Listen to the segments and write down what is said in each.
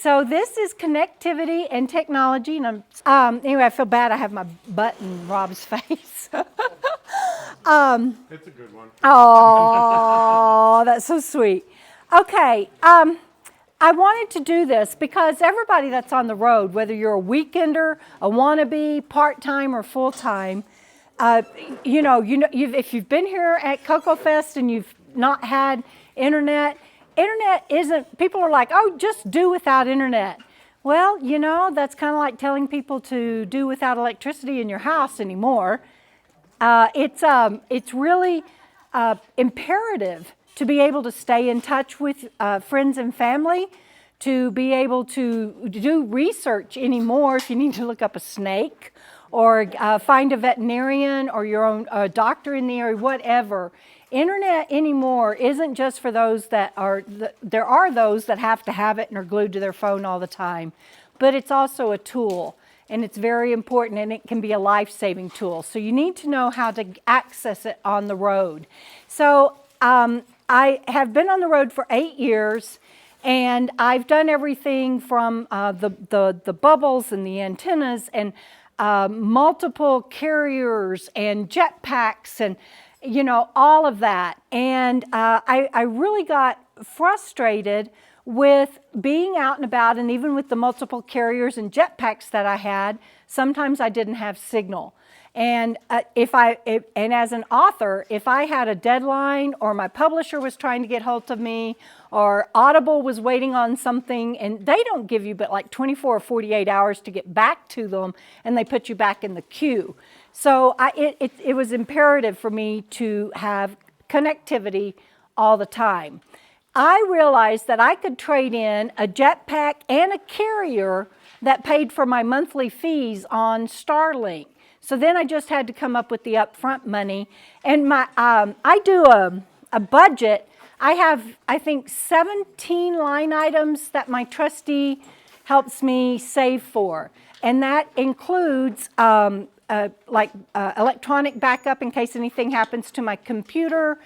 So this is connectivity and technology, and anyway, I feel bad I have my butt in Rob's face. It's a good one. Oh, that's so sweet. Okay, I wanted to do this because everybody that's on the road, whether you're a weekender, a wannabe, part-time or full-time, if you've been here at Cocoa Fest and you've not had internet isn't, people are like, oh, just do without internet. Well, that's kind of like telling people to do without electricity in your house anymore. It's really imperative to be able to stay in touch with friends and family, to be able to do research anymore if you need to look up a snake or find a veterinarian or your own doctor in the area, whatever. Internet anymore isn't just for those that are, there are those that have to have it and are glued to their phone all the time, but it's also a tool. And it's very important, and it can be a life-saving tool. So you need to know how to access it on the road. So I have been on the road for 8 years, and I've done everything from the bubbles and the antennas and multiple carriers and jetpacks and all of that. And I really got frustrated with being out and about, and even with the multiple carriers and jetpacks that I had, sometimes I didn't have signal. And and as an author, if I had a deadline or my publisher was trying to get hold of me or Audible was waiting on something, and they don't give you but like 24 or 48 hours to get back to them, and they put you back in the queue. So it was imperative for me to have connectivity all the time. I realized that I could trade in a jetpack and a carrier that paid for my monthly fees on STARLINK. So then I just had to come up with the upfront money. And I do a budget. I have, I think, 17 line items that my trustee helps me save for. And that includes electronic backup in case anything happens to my computer.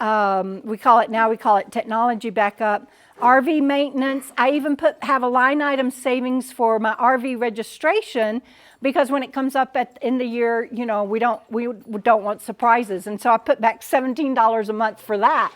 We call it technology backup, RV maintenance. I even have a line item savings for my RV registration, because when it comes up in the year, we don't want surprises. And so I put back $17 a month for that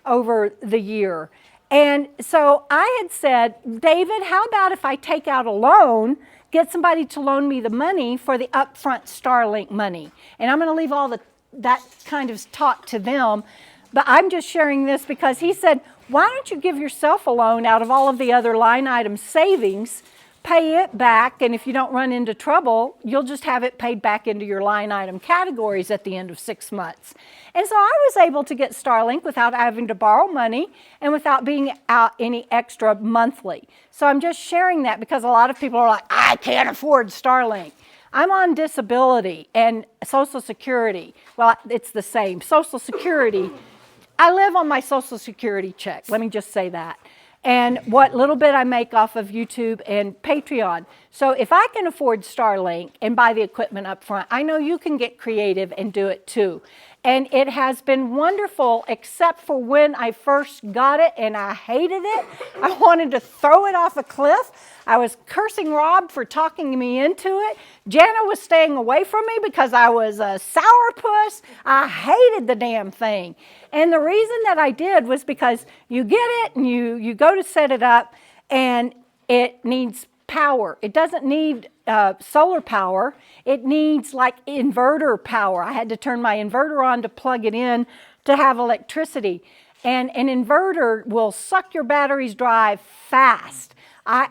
over the year. And so I had said, David, how about if I take out a loan, get somebody to loan me the money for the upfront STARLINK money? And I'm going to leave all that kind of talk to them. But I'm just sharing this because he said, why don't you give yourself a loan out of all of the other line item savings, pay it back, and if you don't run into trouble, you'll just have it paid back into your line item categories at the end of 6 months. And so I was able to get STARLINK without having to borrow money and without being out any extra monthly. So I'm just sharing that because a lot of people are like, I can't afford STARLINK. I'm on disability and Social Security. Well, it's the same. Social Security, I live on my Social Security check. Let me just say that. And what little bit I make off of YouTube and Patreon. So if I can afford STARLINK and buy the equipment up front, I know you can get creative and do it too. And it has been wonderful, except for when I first got it and I hated it. I wanted to throw it off a cliff. I was cursing Rob for talking me into it. Jana was staying away from me because I was a sourpuss. I hated the damn thing. And the reason that I did was because you get it and you go to set it up and it needs power. It doesn't need solar power. It needs like inverter power. I had to turn my inverter on to plug it in to have electricity. And an inverter will suck your batteries dry fast. I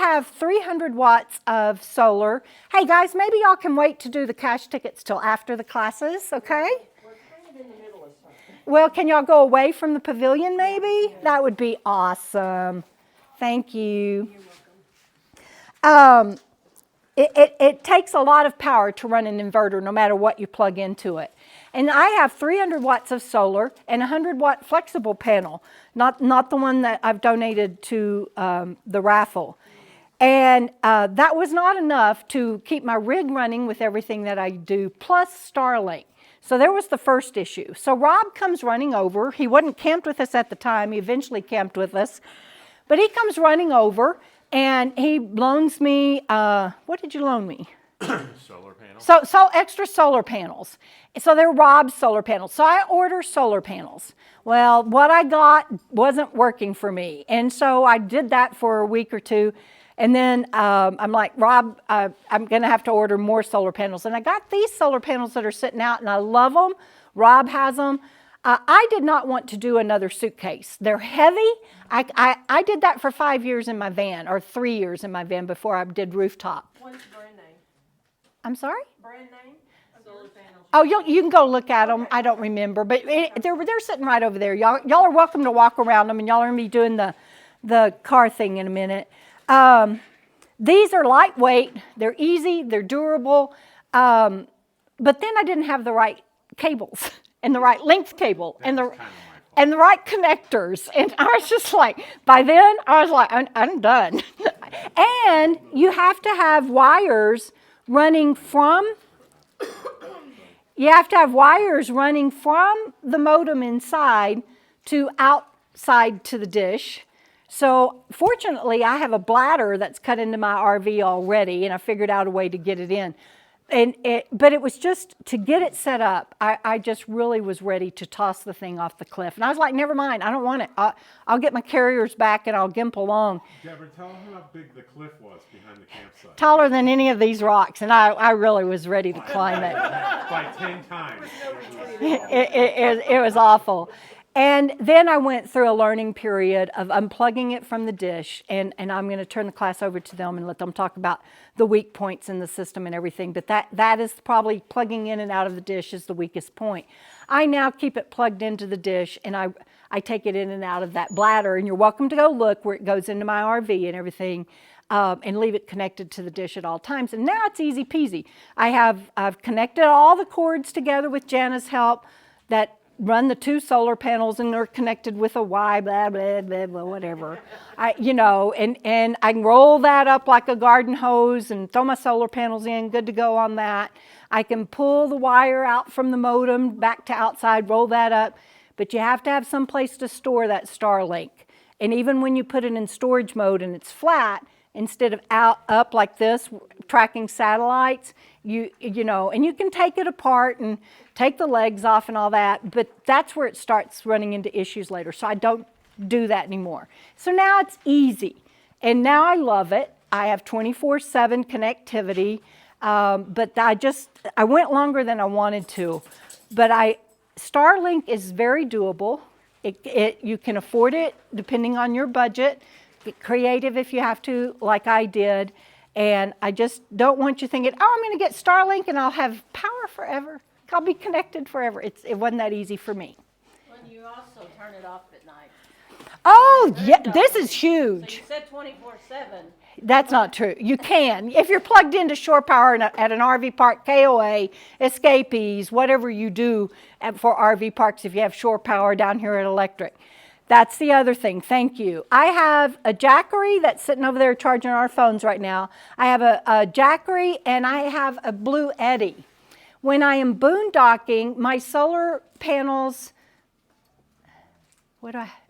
have 300 watts of solar. Hey guys, maybe y'all can wait to do the cash tickets till after the classes, okay? We're kind of in the middle of something. Well, can y'all go away from the pavilion maybe? That would be awesome. Thank you. It takes a lot of power to run an inverter no matter what you plug into it. And I have 300 watts of solar and a 100-watt flexible panel, not the one that I've donated to the raffle. And that was not enough to keep my rig running with everything that I do, plus STARLINK. So there was the first issue. So Rob comes running over. He wasn't camped with us at the time. He eventually camped with us. But he comes running over And he loans me, what did you loan me? Solar panel. So extra solar panels. So they're Rob's solar panels. So I order solar panels. Well, what I got wasn't working for me. And so I did that for a week or two. And then I'm like, Rob, I'm going to have to order more solar panels. And I got these solar panels that are sitting out, and I love them. Rob has them. I did not want to do another suitcase. They're heavy. I did that for 5 years in my van, or 3 years in my van before I did rooftop. What's the brand name? I'm sorry? Brand name? Solar panels. Oh, you can go look at them. I don't remember, but they're sitting right over there. Y'all are welcome to walk around them, and y'all are going to be doing the car thing in a minute. These are lightweight. They're easy. They're durable. But then I didn't have the right cables and the right length cable and the right connectors. And I was just like, by then I was like, I'm done. And you have to have wires running from the modem inside to outside to the dish. So fortunately, I have a bladder that's cut into my RV already, and I figured out a way to get it in. But it was just to get it set up. I just really was ready to toss the thing off the cliff, and I was like, "Never mind, I don't want it. I'll get my carriers back and I'll gimp along." Deborah, tell them how big the cliff was behind the campsite. Taller than any of these rocks, and I really was ready to climb it. By 10 times. It was awful. And then I went through a learning period of unplugging it from the dish, and I'm going to turn the class over to them and let them talk about the weak points in the system and everything. But that is probably plugging in and out of the dish is the weakest point. I now keep it plugged into the dish, and I take it in and out of that bladder. And you're welcome to go look where it goes into my RV and everything, and leave it connected to the dish at all times. And now it's easy peasy. I've connected all the cords together with Jana's help that run the 2 solar panels, and they're connected with a Y, blah, blah, blah, blah, whatever. And I can roll that up like a garden hose and throw my solar panels in, good to go on that. I can pull the wire out from the modem back to outside, roll that up, but you have to have some place to store that STARLINK. And even when you put it in storage mode and it's flat, instead of up like this, tracking satellites, and you can take it apart and take the legs off and all that, but that's where it starts running into issues later. So I don't do that anymore. So now it's easy. And now I love it. I have 24/7 connectivity, but I went longer than I wanted to. But Starlink is very doable. You can afford it depending on your budget. Get creative if you have to, like I did. And I just don't want you thinking, oh, I'm going to get Starlink and I'll have power forever. I'll be connected forever. It wasn't that easy for me. Well, you also turn it off at night. Oh, yeah, this is huge. So you said 24/7. That's not true. You can. If you're plugged into shore power at an RV park, KOA, escapees, whatever you do for RV parks if you have shore power down here at Electric. That's the other thing. Thank you. I have a Jackery that's sitting over there charging our phones right now. I have a Jackery, and I have a Blue Eddy. When I am boondocking, my solar panels,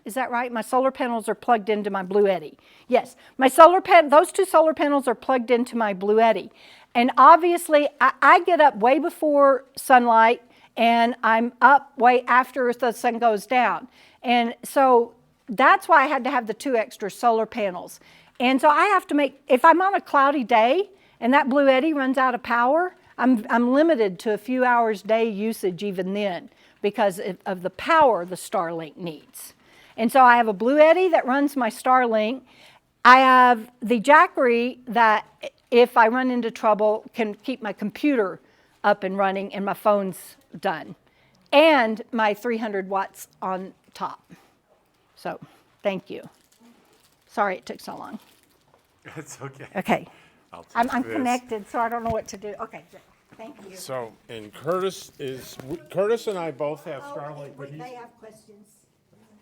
is that right? My solar panels are plugged into my Blue Eddy. Yes, those 2 solar panels are plugged into my Blue Eddy. And obviously, I get up way before sunlight, and I'm up way after the sun goes down. And so that's why I had to have the 2 extra solar panels. And so I have to if I'm on a cloudy day and that Blue Eddy runs out of power, I'm limited to a few hours day usage even then because of the power the Starlink needs. And so I have a Blue Eddy that runs my Starlink. I have the Jackery that, if I run into trouble, can keep my computer up and running and my phone's done. And my 300 watts on top. So, thank you. Sorry it took so long. That's okay. Okay. I'm this. connected, so I don't know what to do. Okay, thank you. So, and Curtis and I both have Starlink, but They have questions.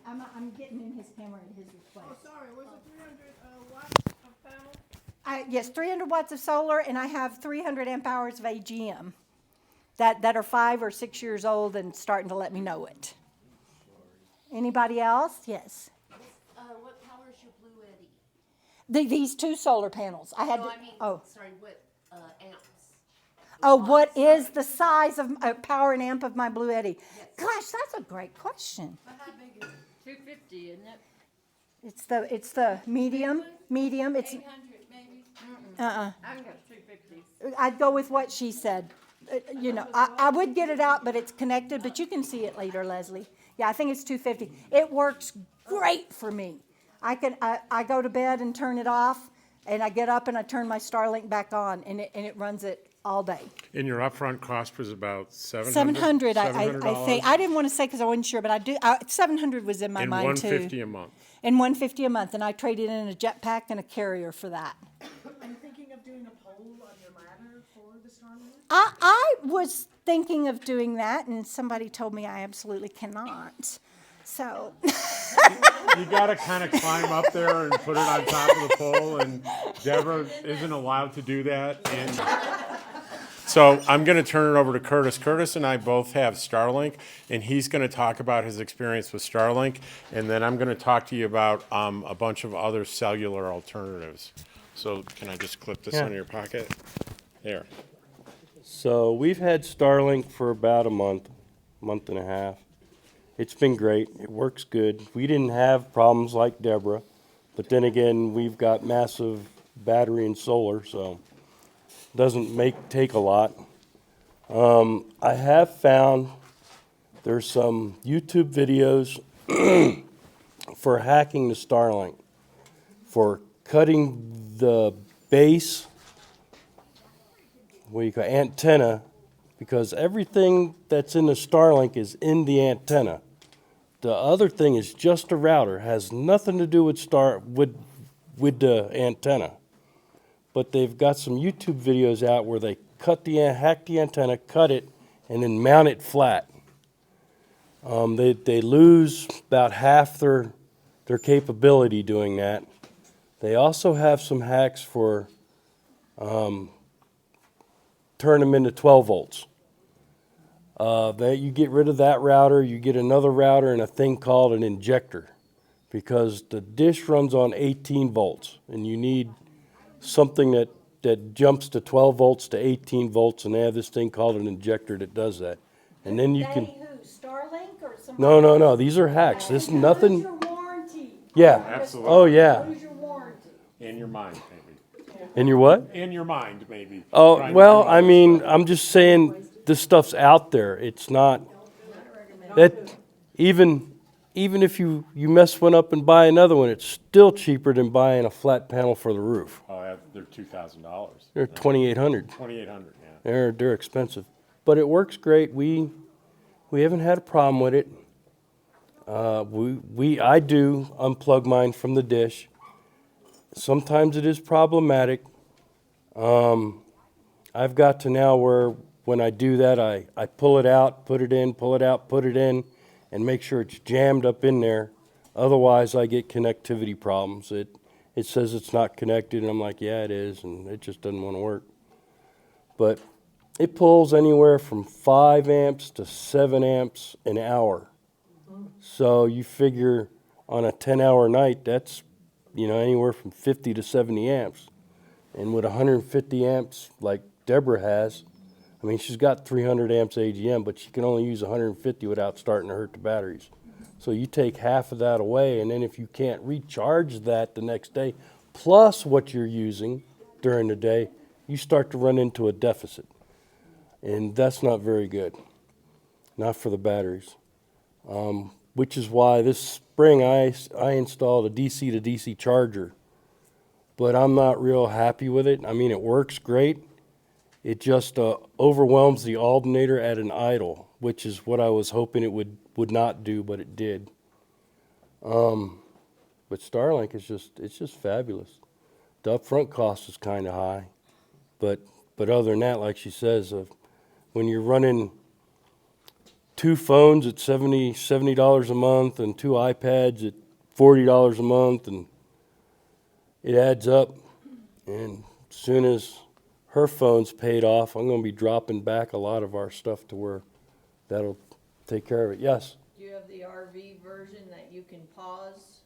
I'm getting in his camera at his request. Sorry, was it 300 watts of panel? Yes, 300 watts of solar, and I have 300 amp hours of AGM that are 5 or 6 years old and starting to let me know it. Anybody else? Yes. What power is your Blue Eddy? These two solar panels. I had No, to, I mean, oh. sorry, what, amps? Oh, what Watts? is the size of power and amp of my Blue Eddy? Gosh, that's a great question. But how big is it? 250, isn't it? It's the medium. It's 800 maybe? uh-uh. I can go 250. I'd go with what she said. You know, I would get it out, but it's connected. But you can see it later, Leslie. Yeah, I think it's 250. It works great for me. I go to bed and turn it off, and I get up and I turn my STARLINK back on, and it runs it all day. And your upfront cost was about $700? 700, I think. $700? I didn't want to say because I wasn't sure, but 700 was in my And mind too. $150 a month. And $150 a month, and I traded in a JETPACK and a carrier for that. Are you thinking of doing a poll on your ladder for the STARLINK? I was thinking of doing that, and somebody told me I absolutely cannot. So, You gotta kind of climb up there and put it on top of the pole, and Deborah isn't allowed to do that. And so I'm gonna turn it over to Curtis. Curtis and I both have STARLINK, and he's gonna talk about his experience with STARLINK, and then I'm gonna talk to you about a bunch of other cellular alternatives. So can I just clip this Yeah. on your pocket? There. So we've had STARLINK for about a month and a half. It's been great. It works good. We didn't have problems like Deborah, but then again, we've got massive battery and solar, so it doesn't take a lot. I have found there's some YouTube videos for hacking the STARLINK, for cutting the base, what do you call antenna, because everything that's in the STARLINK is in the antenna. The other thing is just a router, has nothing to do with with the antenna. But they've got some YouTube videos out where they hack the antenna, cut it, and then mount it flat. They lose about half their capability doing that. They also have some hacks for turn them into 12 volts. You get rid of that router, you get another router and a thing called an injector, because the dish runs on 18 volts, and you need something that jumps to 12 volts to 18 volts, and they have this thing called an injector that does that. And then you can, who, STARLINK or somebody? no, these are hacks. This is nothing, warranty? yeah. Absolutely. Oh, yeah. your warranty? In your mind, maybe. And your what? In your mind, maybe. Oh, Trying to well, do I this mean, stuff. I'm just saying this stuff's out there. It's not, that, even if you mess one up and buy another one, it's still cheaper than buying a flat panel for the roof. Oh, they're $2,000. They're $2,800. $2,800, yeah. They're expensive, but it works great. We haven't had a problem with it. I do unplug mine from the dish. Sometimes it is problematic. I've got to now where when I do that, I pull it out, put it in, pull it out, put it in, and make sure it's jammed up in there. Otherwise, I get connectivity problems. It says it's not connected, and I'm like, yeah, it is, and it just doesn't want to work. But it pulls anywhere from 5 amps to 7 amps an hour. So you figure on a 10-hour night, that's anywhere from 50 to 70 amps. And with 150 amps like Deborah has, I mean, she's got 300 amps AGM, but she can only use 150 without starting to hurt the batteries. So you take half of that away, and then if you can't recharge that the next day, plus what you're using during the day, you start to run into a deficit. And that's not very good, not for the batteries. Which is why this spring I installed a DC to DC charger, but I'm not real happy with it. I mean, it works great. It just overwhelms the alternator at an idle, which is what I was hoping it would not do, but it did. But STARLINK is just fabulous. The upfront cost is kind of high, but other than that, like she says, when you're running 2 phones at $70 a month and 2 iPads at $40 a month, and it adds up. And as soon as her phone's paid off, I'm going to be dropping back a lot of our stuff to where that'll take care of it. Yes? Do you have the RV version that you can pause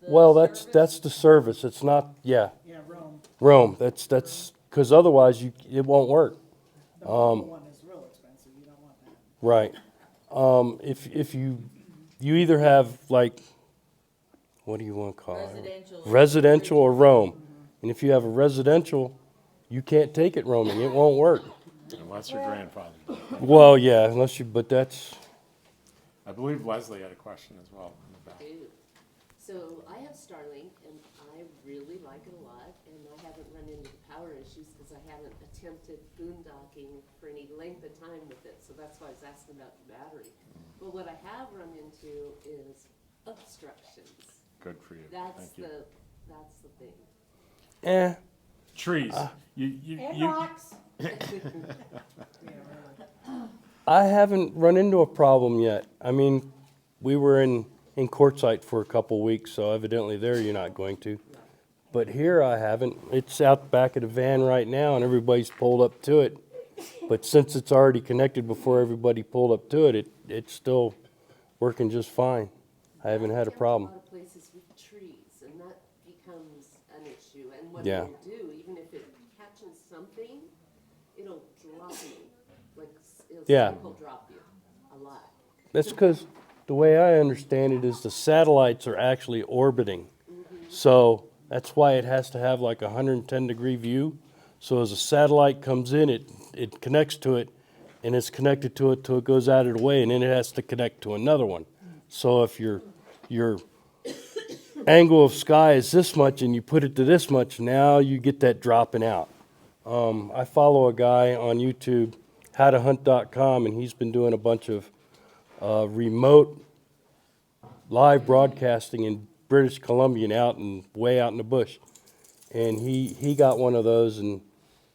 Well, that's the service. It's not, yeah. Yeah, Rome. Rome, that's, because otherwise it won't work. The mobile one is real expensive. You don't want that. Right. If you either have like, what do you want to call it? Residential. Residential or roam. And if you have a residential, you can't take it roaming. It won't work. Unless your grandfather. Well, yeah, but that's, I believe Leslie had a question as well in the back. Dude. So I have STARLINK and I really like it a lot, and I haven't run into the power issues because I haven't attempted boondocking for any length of time with it. So that's why I was asking about the battery. But what I have run into is obstructions. Good for you. That's Thank you. that's the thing. Trees. And rocks. I haven't run into a problem yet. I mean, we were in Quartzsite for a couple weeks, so evidently there you're not going to. But here I haven't. It's out back of the van right now and everybody's pulled up to it. But since it's already connected before everybody pulled up to it, it's still working just fine. I haven't had a problem. A lot of places with trees, and that becomes an issue. And what Yeah. it'll do, even if it catches something, it'll drop you. Like, it'll Yeah. sample drop you a lot. That's because the way I understand it is the satellites are actually orbiting. So that's why it has to have like a 110-degree view. So as a satellite comes in, it connects to it, and it's connected to it till it goes out of the way, and then it has to connect to another one. So if your angle of sky is this much and you put it to this much, now you get that dropping out. I follow a guy on YouTube, howtohunt.com, and he's been doing a bunch of remote live broadcasting in British Columbia and way out in the bush. And he got one of those, and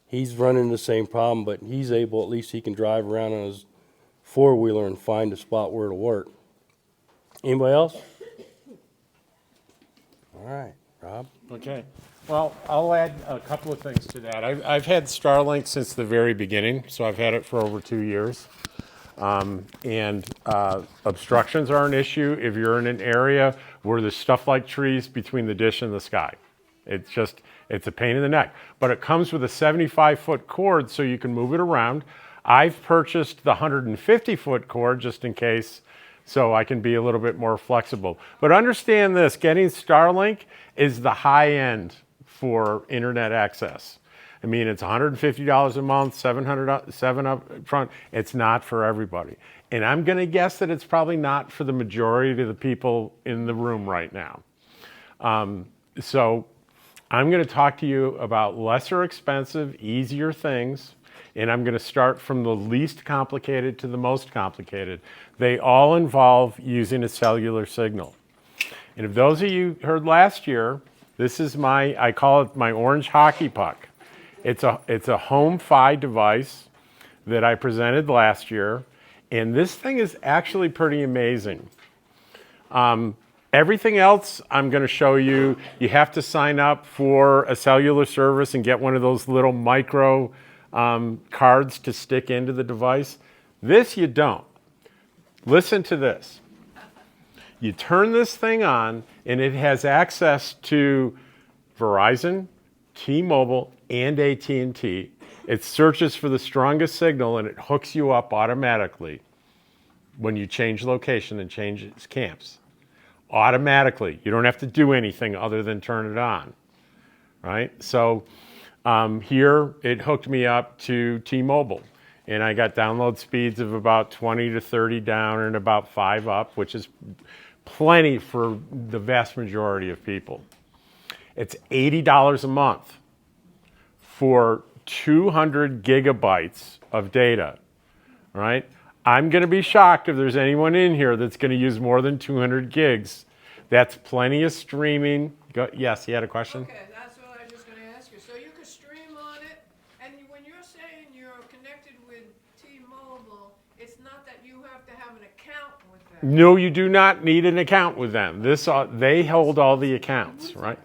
he's running the same problem, but he's able, at least he can drive around on his four-wheeler and find a spot where it'll work. Anybody else? All right, Rob. Okay. Well, I'll add a couple of things to that. I've had STARLINK since the very beginning, so I've had it for over 2 years. Obstructions are an issue if you're in an area where there's stuff like trees between the dish and the sky. It's a pain in the neck. But it comes with a 75-foot cord so you can move it around. I've purchased the 150-foot cord just in case, so I can be a little bit more flexible. But understand this, getting STARLINK is the high end for internet access. I mean, it's $150 a month, $700 up front. It's not for everybody. And I'm gonna guess that it's probably not for the majority of the people in the room right now. So I'm gonna talk to you about lesser expensive, easier things, and I'm gonna start from the least complicated to the most complicated. They all involve using a cellular signal. And if those of you heard last year, this is I call it my orange hockey puck. It's a HOMEFI device that I presented last year, and this thing is actually pretty amazing. Everything else I'm going to show you, you have to sign up for a cellular service and get one of those little micro cards to stick into the device. This you don't. Listen to this. You turn this thing on, and it has access to Verizon, T-Mobile, and AT&T. It searches for the strongest signal, and it hooks you up automatically when you change location and change camps. Automatically. You don't have to do anything other than turn it on, right? So here, it hooked me up to T-Mobile, and I got download speeds of about 20 to 30 down and about 5 up, which is plenty for the vast majority of people. It's $80 a month for 200 gigabytes of data, right? I'm going to be shocked if there's anyone in here that's going to use more than 200 gigs. That's plenty of streaming. Yes, you had a question? Okay, that's what I was just going to ask you. So you could stream on it, and when you're saying you're connected with T-Mobile, it's not that you have to have an account with them. No, you do not need an account with them. They hold all the accounts, right?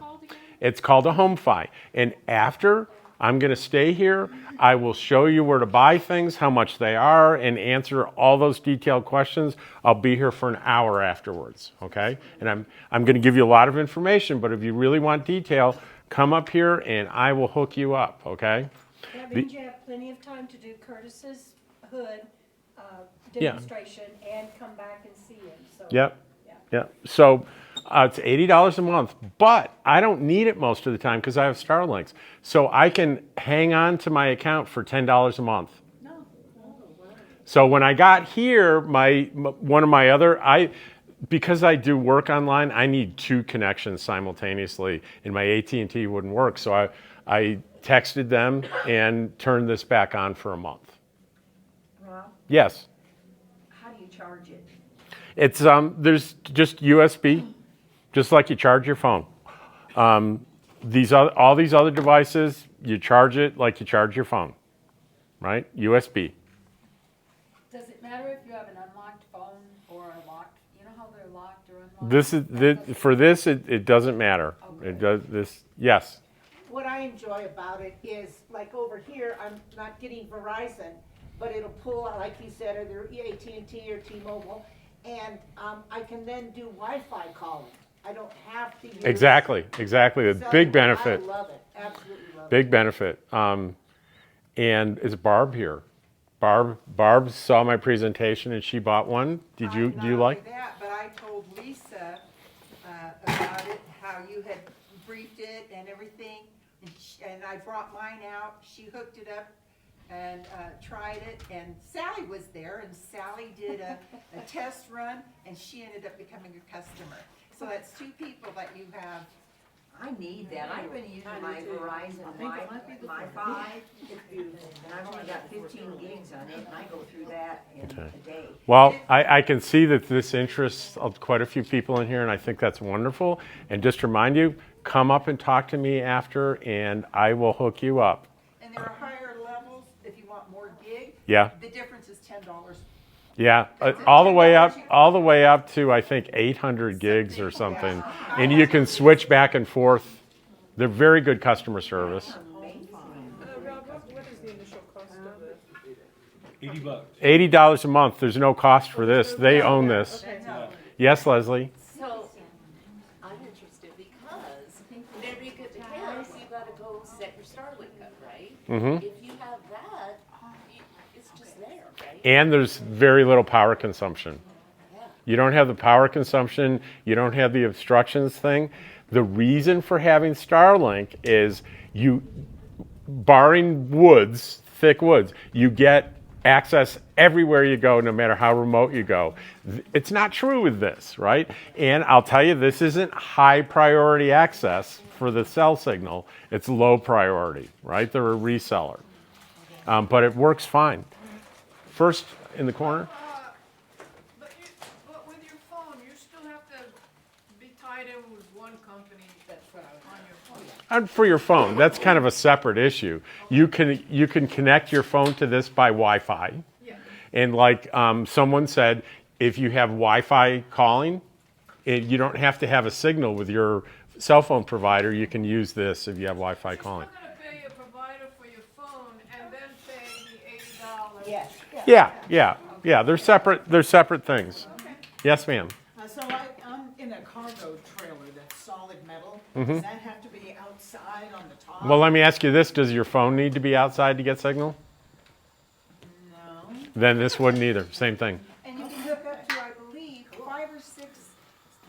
It's called a HOMEFI. And after I'm going to stay here. I will show you where to buy things, how much they are, and answer all those detailed questions. I'll be here for an hour afterwards, okay? And I'm going to give you a lot of information, but if you really want detail, come up here and I will hook you up, okay? That means you have plenty of time to do Curtis's hood Yeah. demonstration and come back and see him, so. Yep. Yeah. Yep. So it's $80 a month, but I don't need it most of the time because I have Starlinks. So I can hang on to my account for $10 a month. So when I got here, one of my other, because I do work online, I need 2 connections simultaneously, and my AT&T wouldn't work. So I texted them and turned this back on for a month. Rob, Yes. how do you charge it? It's there's just USB, just like you charge your phone. All these other devices, you charge it like you charge your phone, right? USB. Does it matter if you have an unlocked phone or a locked, you know how they're locked or unlocked? It doesn't matter. It does this. Yes. What I enjoy about it is, like over here, I'm not getting Verizon, but it'll pull out, like you said, either AT&T or T-Mobile, and I can then do Wi-Fi calling. I don't have to use. Exactly. A So big benefit. I love it, absolutely love it. Big benefit. And is Barb here? Barb saw my presentation and she bought one. Do you like? Not only that, but I told Lisa about it, how you had briefed it and everything, and I brought mine out. She hooked it up and tried it, and Sally was there, and Sally did a test run, and she ended up becoming a customer. So that's 2 people that you have. I need that. I've been using my Verizon Wi-Fi, and I've only got 15 gigs on it, and I go through that in a day. Well, I can see that this interests quite a few people in here, and I think that's wonderful. And just to remind you, come up and talk to me after, and I will hook you up. And there are higher levels if you want more gig. Yeah. The difference is $10. Yeah, all the way up to I think 800 gigs or something, and you can switch back and forth. They're very good customer service. Rob, what is the initial cost of this? $80 a month. There's no cost for this. They own this. Yes, Leslie. So, I'm interested because whenever you get to camp, you gotta go set your Starlink up, right? Mm-hmm. If you have that, it's just there, right? And there's very little power consumption. Yeah. You don't have the power consumption. You don't have the obstructions thing. The reason for having Starlink is barring woods, thick woods, you get access everywhere you go, no matter how remote you go. It's not true with this, right? And I'll tell you, this isn't high priority access for the cell signal. It's low priority, right? They're a reseller. But it works fine. First in the corner. But with your phone, you still have to be tied in with one company on your phone. And for your phone, that's kind of a separate issue. You can connect your phone to this by Wi-Fi. Yeah. And like someone said, if you have Wi-Fi calling, you don't have to have a signal with your cell phone provider. You can use this if you have Wi-Fi calling. You're still gonna pay a provider for your phone and then pay the $80. Yes. Yeah. They're separate things. Yes, ma'am. So I'm in a cargo trailer that's solid metal. Mm-hmm. Does that have to be outside on the top? Well, let me ask you this: does your phone need to be outside to get signal? No. Then this wouldn't either. Same thing. And you can hook up to, I believe, 5 or 6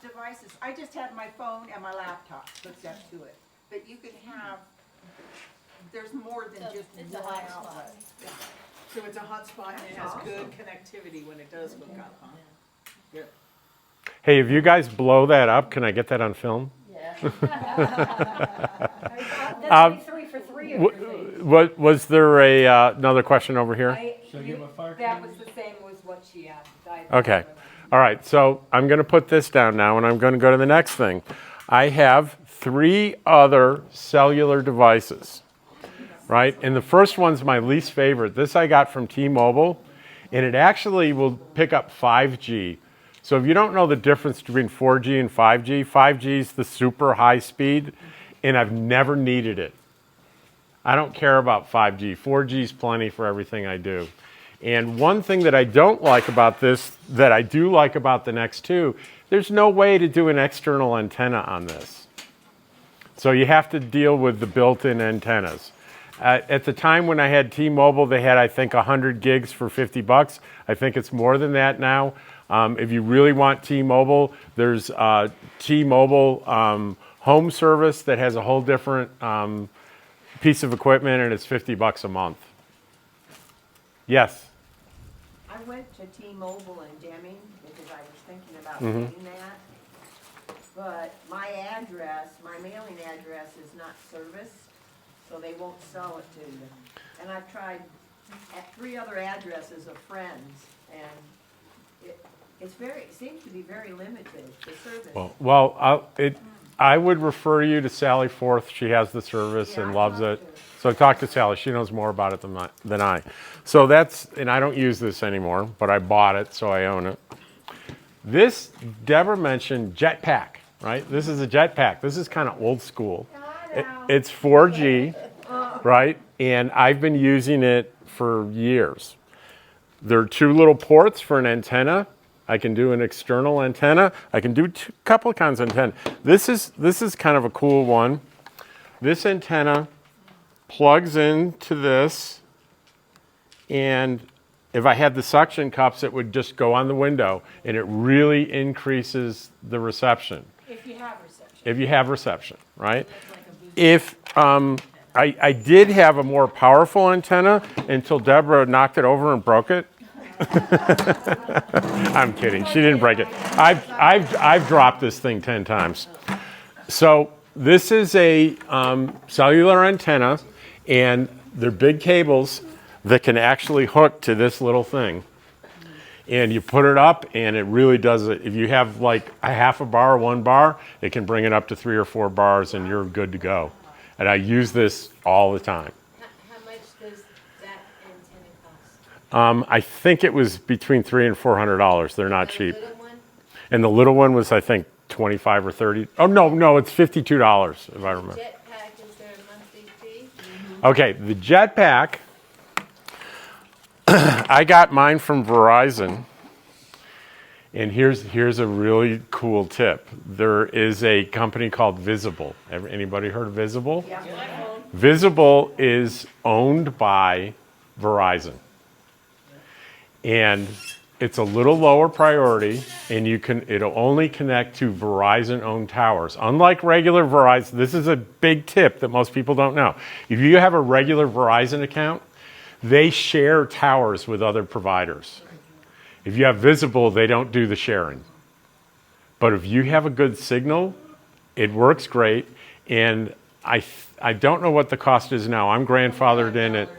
devices. I just have my phone and my laptop hooked up to it. But you can have, there's more than just one outlet. So it's a hotspot and it has good connectivity when it does hook up, huh? Good. Hey, if you guys blow that up, can I get that on film? That's only 3 for 3 of your things. What was there another question over here? That was the same as what she asked. Okay. All right. So I'm going to put this down now, and I'm going to go to the next thing. I have 3 other cellular devices, right? And the first one's my least favorite. This I got from T-Mobile, and it actually will pick up 5G. So if you don't know the difference between 4G and 5G, 5G is the super high speed, and I've never needed it. I don't care about 5G. 4G is plenty for everything I do. And one thing that I don't like about this, that I do like about the next two, there's no way to do an external antenna on this. So you have to deal with the built-in antennas. At the time when I had T-Mobile, they had, I think, 100 gigs for $50. I think it's more than that now. If you really want T-Mobile, there's T-Mobile home service that has a whole different piece of equipment, and it's $50 a month. Yes? I went to T-Mobile in Deming because I was thinking about getting that. But my address, my mailing address is not serviced, so they won't sell it to you. And I've tried at 3 other addresses of friends, and it seems to be very limited, the service. I would refer you to Sally Forth. She has the service and loves it. So talk to Sally. She knows more about it than I. So that's, and I don't use this anymore, but I bought it, so I own it. This, Deborah mentioned JETPACK, right? This is a JETPACK. This is kind of old school. It's 4G, right? And I've been using it for years. There are 2 little ports for an antenna. I can do an external antenna. I can do a couple of kinds of antenna. This is kind of a cool one. This antenna plugs into this, and if I had the suction cups, it would just go on the window, and it really increases the reception. If you have reception. If you have reception, right? If I did have a more powerful antenna until Deborah knocked it over and broke it. I'm kidding. She didn't break it. I've dropped this thing 10 times. So this is a cellular antenna, and they're big cables that can actually hook to this little thing. And you put it up, and it really does it. If you have like a half a bar or 1 bar, it can bring it up to 3 or 4 bars, and you're good to go. And I use this all the time. How much does that antenna cost? I think it was between $300 and $400. They're not cheap. The little one? And the little one was, I think, 25 or 30. Oh, no, it's $52, if I remember. JETPACK, is there a monthly fee? Okay, the JETPACK, I got mine from Verizon. And here's a really cool tip. There is a company called Visible. Anybody heard of Visible? Yeah. Visible is owned by Verizon. And it's a little lower priority, and it'll only connect to Verizon-owned towers. Unlike regular Verizon, this is a big tip that most people don't know. If you have a regular Verizon account, they share towers with other providers. If you have Visible, they don't do the sharing. But if you have a good signal, it works great. And I don't know what the cost is now. I'm grandfathered in at,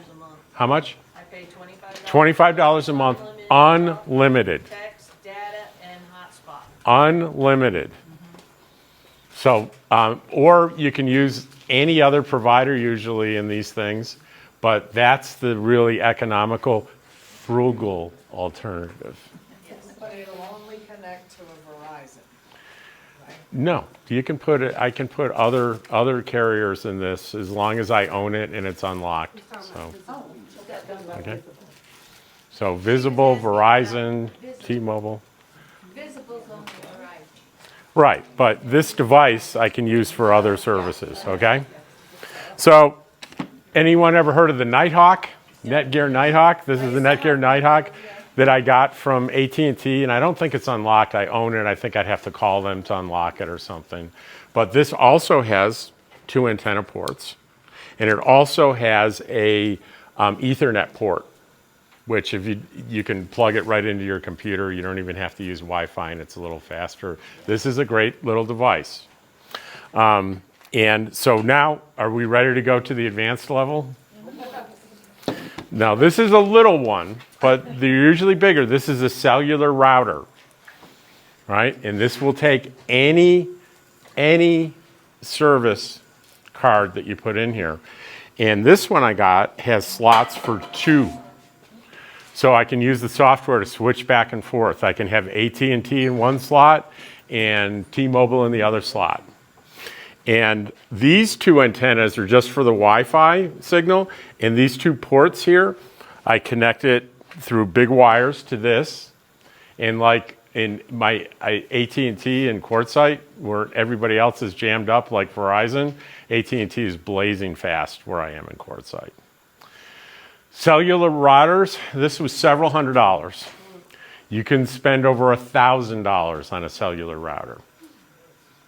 how much? I pay $25. $25 a month, unlimited. Text, data, and hotspot. Unlimited. So, or you can use any other provider usually in these things, but that's the really economical, frugal alternative. But it'll only connect to a Verizon. No, you can put it. I can put other carriers in this as long as I own it and it's unlocked. So, okay. So Visible, Verizon, T-Mobile. Visible's on the horizon. Right, but this device I can use for other services. Okay. So, anyone ever heard of the Nighthawk? Netgear Nighthawk. This is the Netgear Nighthawk that I got from AT&T, and I don't think it's unlocked. I own it. I think I'd have to call them to unlock it or something. But this also has 2 antenna ports, and it also has a Ethernet port, which if you can plug it right into your computer. You don't even have to use Wi-Fi, and it's a little faster. This is a great little device. And so now, are we ready to go to the advanced level? Now, this is a little one, but they're usually bigger. This is a cellular router, right? And this will take any service card that you put in here. And this one I got has slots for 2. So I can use the software to switch back and forth. I can have AT&T in one slot and T-Mobile in the other slot. And these two antennas are just for the Wi-Fi signal. And these two ports here, I connect it through big wires to this. And like in my AT&T and Quartzsite, where everybody else is jammed up like Verizon, AT&T is blazing fast where I am in Quartzsite. Cellular routers, this was several $100s. You can spend over $1,000 on a cellular router,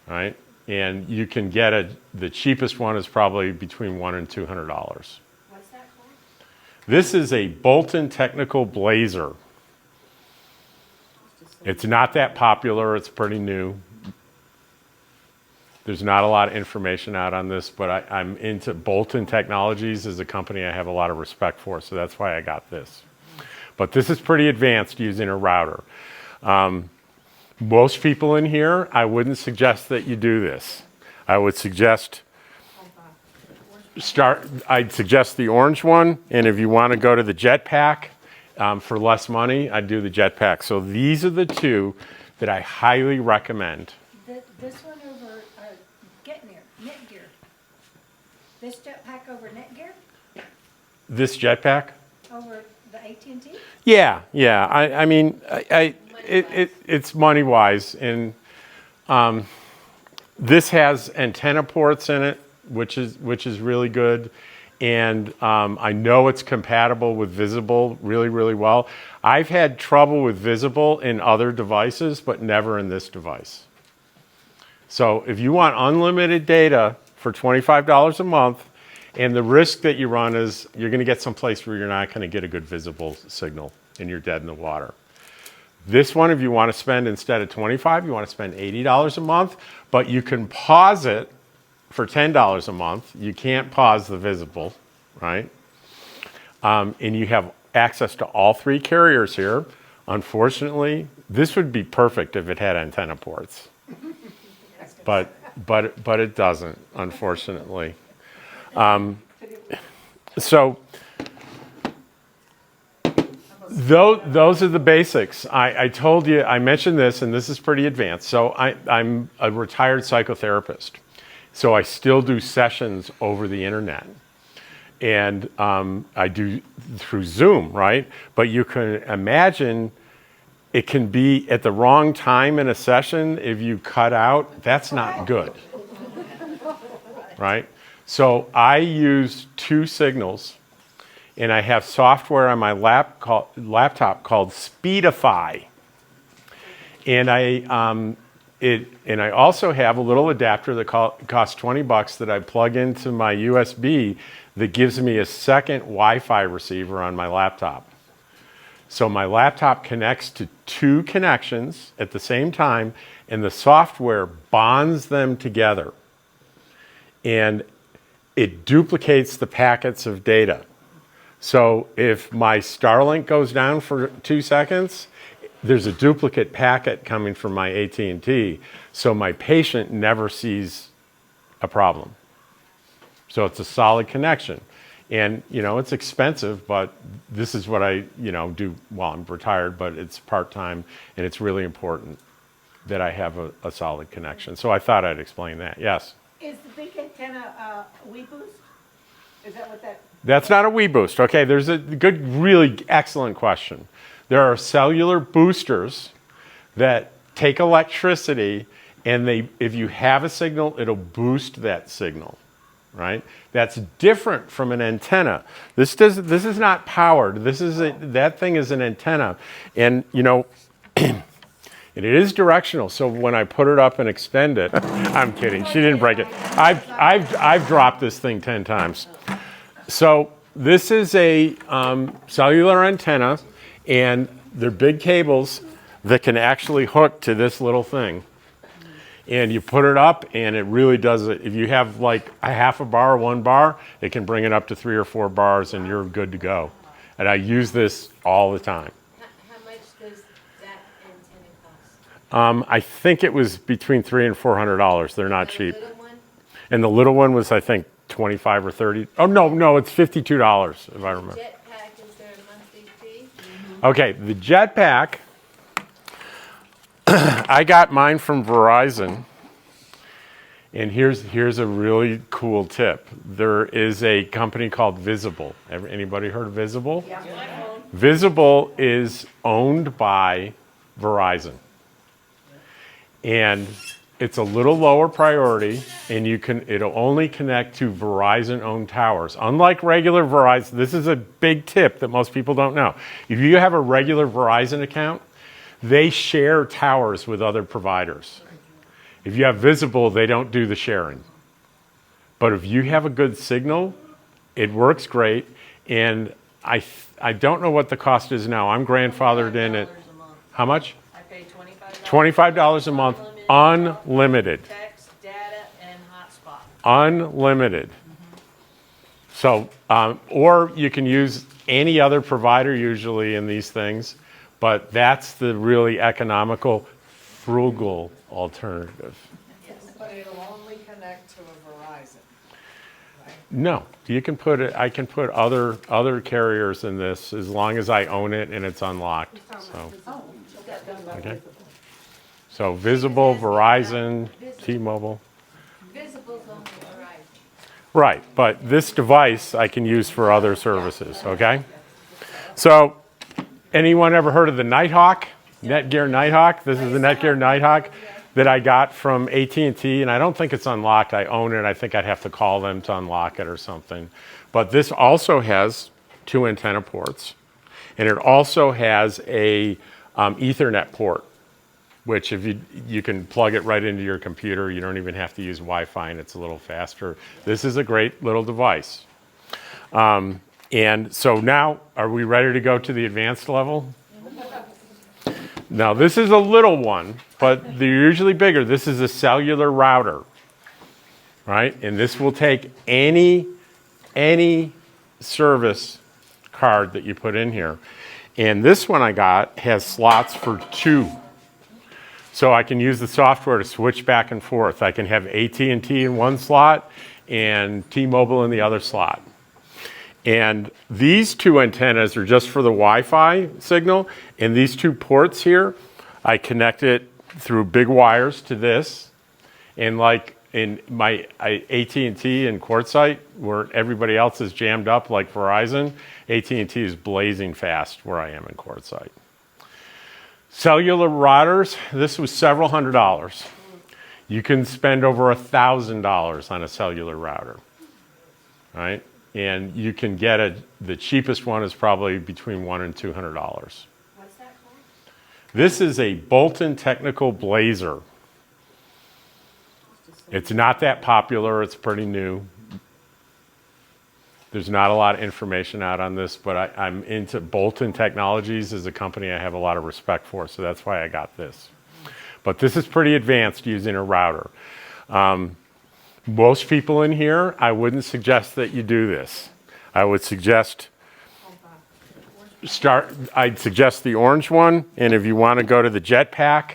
right? And you can get the cheapest one is probably between $100 and $200. What's that called? This is a Bolton Technical Blazer. It's not that popular, it's pretty new. There's not a lot of information out on this, but I'm into Bolton Technologies as a company I have a lot of respect for, so that's why I got this. But this is pretty advanced using a router. Most people in here, I wouldn't suggest that you do this. I would suggest I'd suggest the orange one, and if you want to go to the JETPACK for less money, I'd do the JETPACK. So these are the two that I highly recommend. This one over Netgear. This JETPACK over Netgear, This JETPACK? over the AT&T? Yeah. I mean, it's money wise, and this has antenna ports in it, which is really good, and I know it's compatible with Visible really, really well. I've had trouble with Visible in other devices, but never in this device. So if you want unlimited data for $25 a month, and the risk that you run is you're going to get someplace where you're not going to get a good visible signal and you're dead in the water. This one, if you want to spend instead of $25, you want to spend $80 a month, but you can pause it for $10 a month. You can't pause the visible, right? And you have access to all three carriers here. Unfortunately, this would be perfect if it had antenna ports, but it doesn't, unfortunately. So those are the basics. I told you, I mentioned this, and this is pretty advanced. So I'm a retired psychotherapist. So I still do sessions over the internet. And I do through Zoom, right? But you can imagine it can be at the wrong time in a session. If you cut out, that's not good, right? So I use two signals, and I have software on my laptop called Speedify. And I also have a little adapter that costs $20 that I plug into my USB that gives me a second Wi-Fi receiver on my laptop. So my laptop connects to two connections at the same time, and the software bonds them together. And it duplicates the packets of data. So if my STARLINK goes down for 2 seconds, there's a duplicate packet coming from my AT&T, so my patient never sees a problem. So it's a solid connection. And, it's expensive, but this is what I, do while I'm retired, but it's part-time, and it's really important that I have a solid connection. So I thought I'd explain that. Yes? Is the big antenna WeBoost? Is that what that? That's not a WeBoost. Okay, there's a good, really excellent question. There are cellular boosters that take electricity, and if you have a signal, it'll boost that signal, right? That's different from an antenna. This is not powered. That thing is an antenna, and it is directional. So when I put it up and extend it, I'm kidding. She didn't break it. I've dropped this thing 10 times. So this is a cellular antenna, and they're big cables that can actually hook to this little thing. And you put it up, and it really does it. If you have like a half a bar, 1 bar, it can bring it up to 3 or 4 bars, and you're good to go. And I use this all the time. How much does that antenna cost? I think it was between $300 and $400. They're not cheap. The little one? And the little one was, I think, 25 or 30. Oh, no, it's $52, if I remember. JETPACK, is there a monthly fee? Okay, the JETPACK, I got mine from Verizon, And here's a really cool tip. There is a company called Visible. Anybody heard of Visible? Yeah. Visible is owned by Verizon. And it's a little lower priority, and it'll only connect to Verizon-owned towers. Unlike regular Verizon, this is a big tip that most people don't know. If you have a regular Verizon account, they share towers with other providers. If you have Visible, they don't do the sharing. But if you have a good signal, it works great. And I don't know what the cost is now. I'm grandfathered in at, how much? I pay $25. $25 a month, unlimited. Text, data, and hotspot. Unlimited. So, or you can use any other provider usually in these things, but that's the really economical, frugal alternative. But it'll only connect to a Verizon. No, you can put it. I can put other carriers in this as long as I own it and it's unlocked. So, okay. So Visible, Verizon, T-Mobile. Visible's only Verizon. Right, but this device I can use for other services. Okay. So, anyone ever heard of the Nighthawk? Netgear Nighthawk. This is the Netgear Nighthawk that I got from AT&T, and I don't think it's unlocked. I own it. I think I'd have to call them to unlock it or something. But this also has 2 antenna ports, and it also has a Ethernet port, which if you can plug it right into your computer. You don't even have to use Wi-Fi, and it's a little faster. This is a great little device. And so now, are we ready to go to the advanced level? Now, this is a little one, but they're usually bigger. This is a cellular router, right? And this will take any service card that you put in here. And this one I got has slots for 2. So I can use the software to switch back and forth. I can have AT&T in one slot and T-Mobile in the other slot. And these 2 antennas are just for the Wi-Fi signal. And these 2 ports here, I connect it through big wires to this. And like in my AT&T and Quartzsite, where everybody else is jammed up like Verizon, AT&T is blazing fast where I am in Quartzsite. Cellular routers, this was several $100s. You can spend over $1,000 on a cellular router, right? And you can get the cheapest one is probably between $100 and $200. What's that called? This is a Bolton Technical Blazer. It's not that popular. It's pretty new. There's not a lot of information out on this, but I'm into Bolton Technologies is a company I have a lot of respect for, so that's why I got this. But this is pretty advanced using a router. Most people in here, I wouldn't suggest that you do this. I would suggest I'd suggest the orange one, and if you want to go to the JETPACK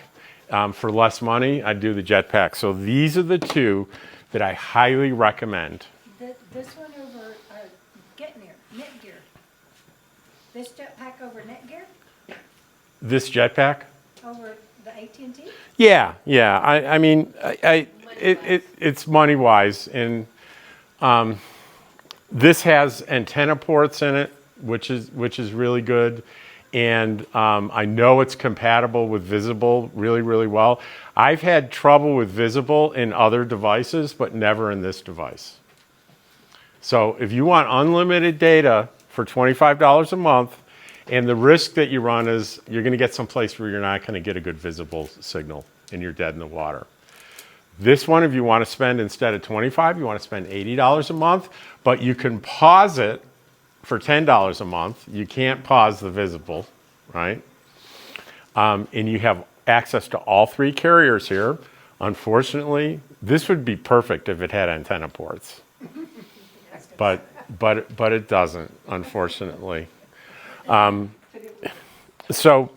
for less money, I'd do the JETPACK. So these are the 2 that I highly recommend. This one over Netgear. This JETPACK over Netgear? This JETPACK? Over the AT&T? Yeah. I mean, it's money wise, and this has antenna ports in it, which is really good, and I know it's compatible with Visible really, really well. I've had trouble with Visible in other devices, but never in this device. So if you want unlimited data for $25 a month, and the risk that you run is you're going to get someplace where you're not going to get a good Visible signal and you're dead in the water. This one, if you want to spend instead of $25, you want to spend $80 a month, but you can pause it for $10 a month. You can't pause the Visible, right? And you have access to all 3 carriers here. Unfortunately, this would be perfect if it had antenna ports, but it doesn't, unfortunately. So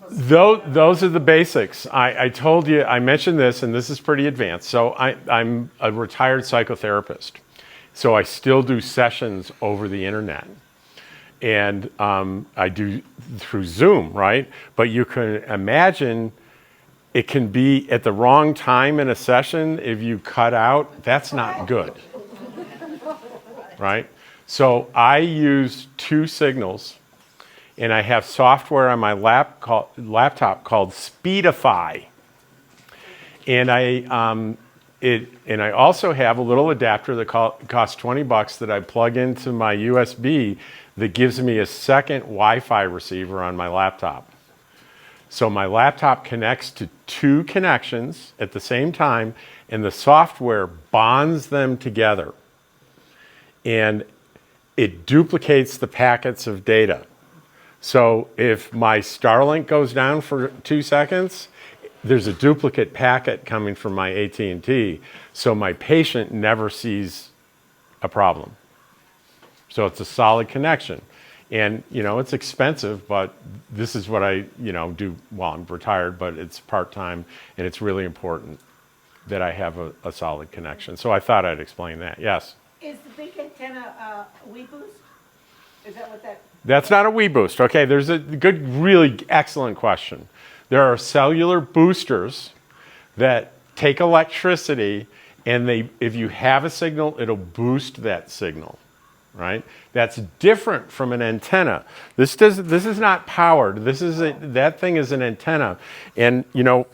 those are the basics. I told you, I mentioned this, and this is pretty advanced. So I'm a retired psychotherapist. So I still do sessions over the internet. And I do through Zoom, right? But you can imagine it can be at the wrong time in a session. If you cut out, that's not good, right? So I use 2 signals, and I have software on my laptop called Speedify. And I also have a little adapter that costs $20 that I plug into my USB that gives me a second Wi-Fi receiver on my laptop. So my laptop connects to 2 connections at the same time, and the software bonds them together. And it duplicates the packets of data. So if my Starlink goes down for 2 seconds, there's a duplicate packet coming from my AT&T, so my patient never sees a problem. So it's a solid connection. And, you know, it's expensive, but this is what I, you know, do while I'm retired, but it's part-time, and it's really important that I have a solid connection. So I thought I'd explain that. Yes? Is the big antenna WeBoost? Is that what that? That's not a WeBoost. Okay, there's a good, really excellent question. There are cellular boosters that take electricity, and if you have a signal, it'll boost that signal, right? That's different from an antenna. This is not powered. That thing is an antenna, and you know,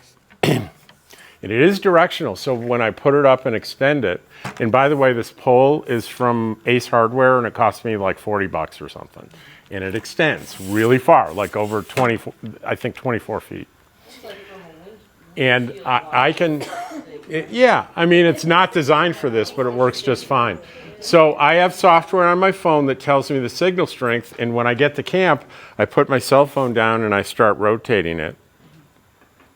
and it is directional. So when I put it up and extend it, and by the way, this pole is from Ace Hardware, and it cost me like $40 or something. And it extends really far, like over 24 feet. And I can, yeah, I mean, it's not designed for this, but it works just fine. So I have software on my phone that tells me the signal strength, and when I get to camp, I put my cell phone down and I start rotating it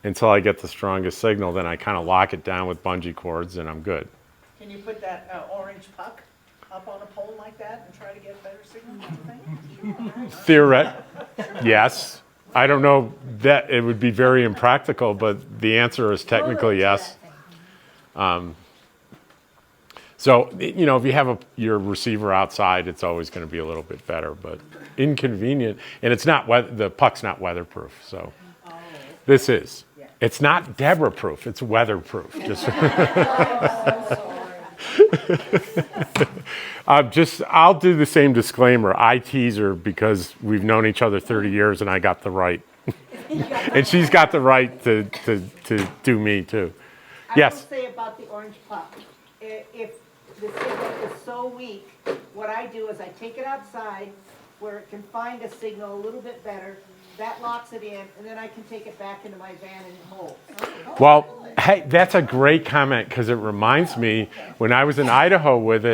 until I get the strongest signal. Then I kind of lock it down with bungee cords, and I'm good. Can you put that orange puck up on a pole like that and try to get a better signal? Yes. I don't know that it would be very impractical, but the answer is technically yes. So, you know, if you have your receiver outside, it's always going to be a little bit better, but inconvenient. And it's not the puck's not weatherproof. So this is. It's not Deborah-proof. It's weatherproof. I'll do the same disclaimer. I tease her because we've known each other 30 years, and I got the right. And she's got the right to do me too. Yes. I will say about the orange puck, if the signal is so weak, what I do is I take it outside where it can find a signal a little bit better. That locks it in, and then I can take it back into my van and hold. Well, hey, that's a great comment, because it reminds me when I was in Idaho with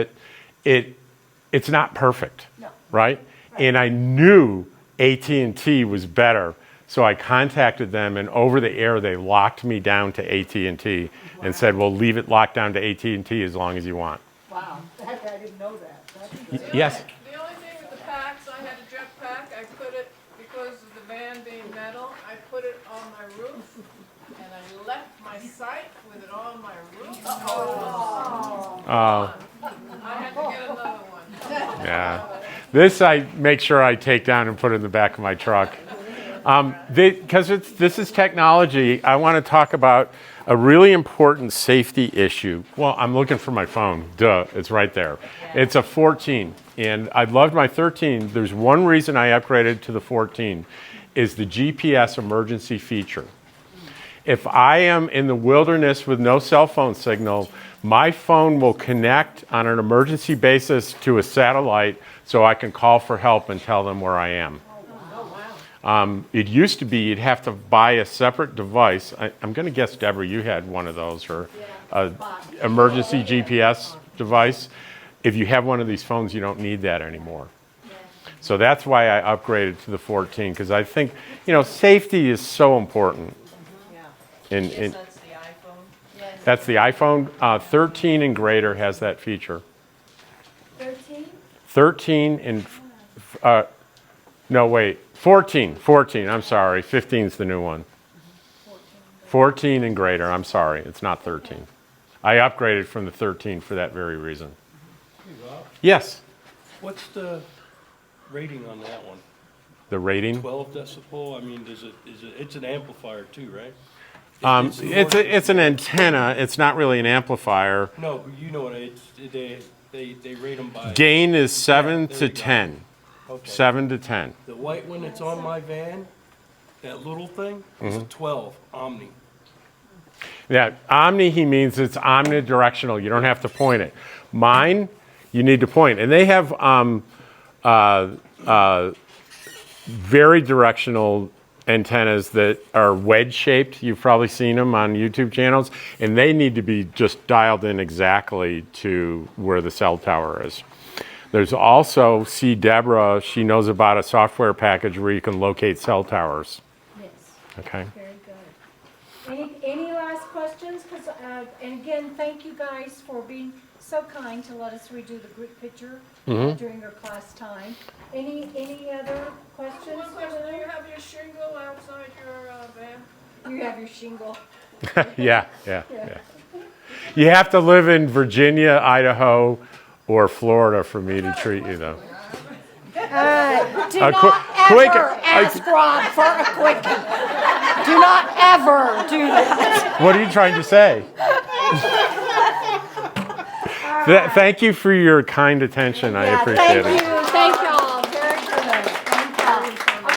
it's not perfect, right? And I knew AT&T was better, so I contacted them, and over the air they locked me down to AT&T and said, "Well, leave it locked down to AT&T as long as you want." Wow, I didn't know that. Yes. The only thing with the packs, I had a JETPACK, I put it, because of the van being metal, I put it on my roof, and I left my site with it on my roof. I had to get another one. Yeah. This I make sure I take down and put in the back of my truck. Because this is technology, I want to talk about a really important safety issue. Well, I'm looking for my phone. Duh, it's right there. It's a 14, and I loved my 13. There's one reason I upgraded to the 14 is the GPS emergency feature. If I am in the wilderness with no cell phone signal, my phone will connect on an emergency basis to a satellite so I can call for help and tell them where I am. It used to be you'd have to buy a separate device. I'm going to guess, Deborah, you had one of those, or an emergency GPS device. If you have one of these phones, you don't need that anymore. So that's why I upgraded to the 14, because I think, you know, safety is so important. That's the iPhone? Yes. That's the iPhone. 13 and greater has that feature. 13? 13 and, no, wait. 14, I'm sorry. 15's the new one. 14 and greater, I'm sorry. It's not 13. I upgraded from the 13 for that very reason. Hey, Rob, Yes, what's the rating on that one? the rating. 12 decibel? I mean, it's an amplifier too, right? It's an antenna. It's not really an amplifier. No, you know what, they rate them by. Gain is 7 there to you go. 10. Okay. 7 to 10. The white one that's on my van, that little thing, is a 12 Omni. Yeah, omni, he means it's omnidirectional. You don't have to point it. Mine, you need to point. And they have very directional antennas that are wedge shaped. You've probably seen them on YouTube channels. And they need to be just dialed in exactly to where the cell tower is. There's also, see Deborah, she knows about a software package where you can locate cell towers. Yes. Okay. Very good. Any last questions? 'Cause, and again, thank you guys for being so kind to let us redo the group picture during your class time. Any other questions? One question, do you have your shingle outside your van? You have your shingle. Yeah. You have to live in Virginia, Idaho, or Florida for me to treat you, though. Do A not quick- ever ask Rob for a quickie. Do not ever do that. What are you trying to say? Thank you for your kind attention. I appreciate it. Thank you. Thank y'all.